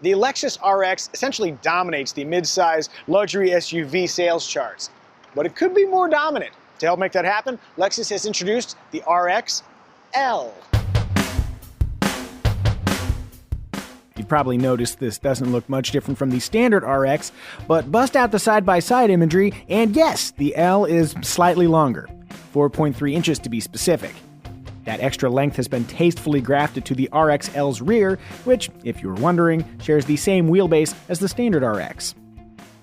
The Lexus RX essentially dominates the midsize luxury SUV sales charts, but it could be more dominant. To help make that happen, Lexus has introduced the RX L. You've probably noticed this doesn't look much different from the standard RX, but bust out the side-by-side imagery, and yes, the L is slightly longer, 4.3 inches to be specific. That extra length has been tastefully grafted to the RX L's rear, which, if you were wondering, shares the same wheelbase as the standard RX.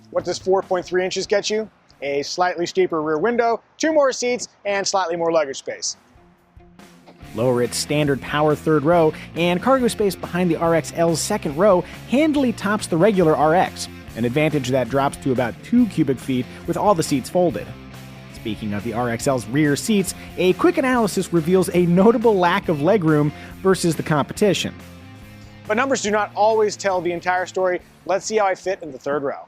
What does 4.3 inches get you? A slightly steeper rear window, 2 more seats, and slightly more luggage space. Lower its standard power third row, and cargo space behind the RX L's second row handily tops the regular RX, an advantage that drops to about 2 cubic feet with all the seats folded. Speaking of the RXL's rear seats, a quick analysis reveals a notable lack of legroom versus the competition. But numbers do not always tell the entire story. Let's see how I fit in the third row.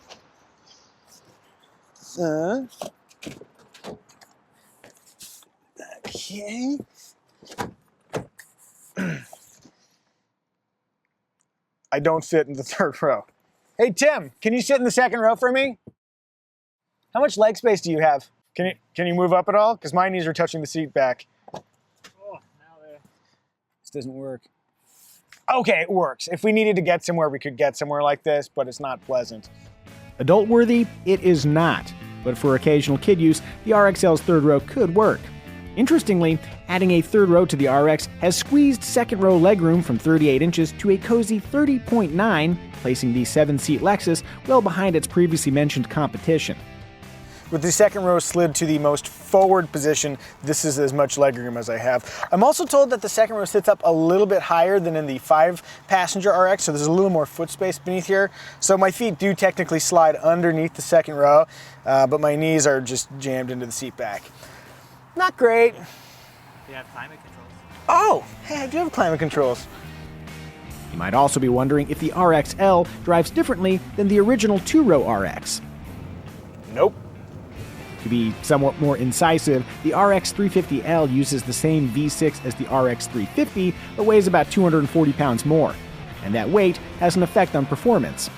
Okay. I don't fit in the third row. Hey Tim, can you sit in the second row for me? How much leg space do you have? Can you move up at all? Because my knees are touching the seat back. Oh, now this doesn't work. Okay, it works. If we needed to get somewhere, we could get somewhere like this, but it's not pleasant. Adult worthy? It is not. But for occasional kid use, the RXL's third row could work. Interestingly, adding a third row to the RX has squeezed second row legroom from 38 inches to a cozy 30.9, placing the 7-seat Lexus well behind its previously mentioned competition. With the second row slid to the most forward position, this is as much legroom as I have. I'm also told that the second row sits up a little bit higher than in the 5-passenger RX, so there's a little more foot space beneath here. So my feet do technically slide underneath the second row, but my knees are just jammed into the seat back. Not great. You have climate controls. Oh, hey, I do have climate controls. You might also be wondering if the RXL drives differently than the original 2-row RX. Nope. To be somewhat more incisive, the RX 350L uses the same V6 as the RX 350, but weighs about 240 pounds more, and that weight has an effect on performance.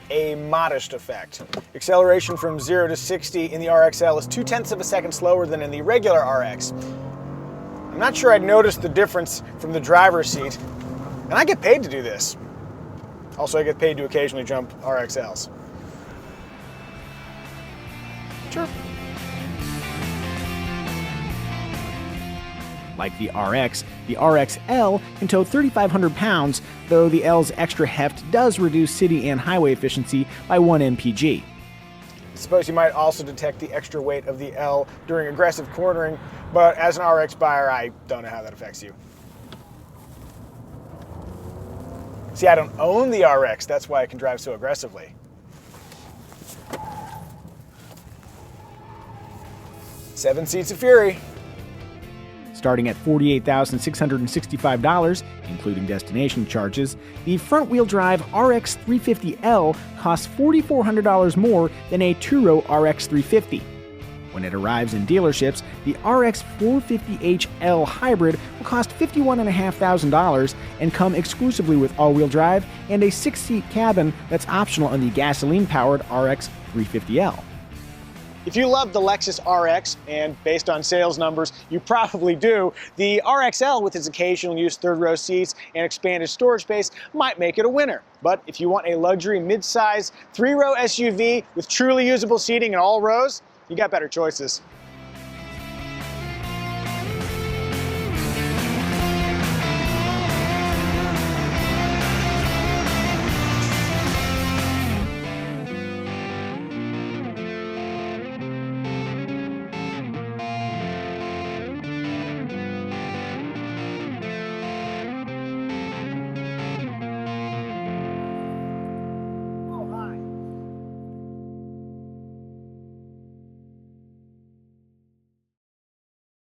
A modest effect. Acceleration from 0 to 60 in the RXL is 0.2 of a second slower than in the regular RX. I'm not sure I'd notice the difference from the driver's seat, and I get paid to do this. Also, I get paid to occasionally jump RXLs. Sure. Like the RX, the RXL can tow 3,500 pounds, though the L's extra heft does reduce city and highway efficiency by 1 mpg. I suppose you might also detect the extra weight of the L during aggressive cornering, but as an RX buyer, I don't know how that affects you. See, I don't own the RX, that's why I can drive so aggressively. Seven seats of fury. Starting at $48,665, including destination charges, the front-wheel drive RX 350L costs $4,400 more than a 2-row RX 350. When it arrives in dealerships, the RX 450HL Hybrid will cost $51,500 and come exclusively with all-wheel drive and a 6-seat cabin that's optional on the gasoline-powered RX 350L. If you love the Lexus RX, and based on sales numbers, you probably do, the RXL with its occasional use third row seats and expanded storage space might make it a winner. But if you want a luxury mid-size 3-row SUV with truly usable seating in all rows, you got better choices.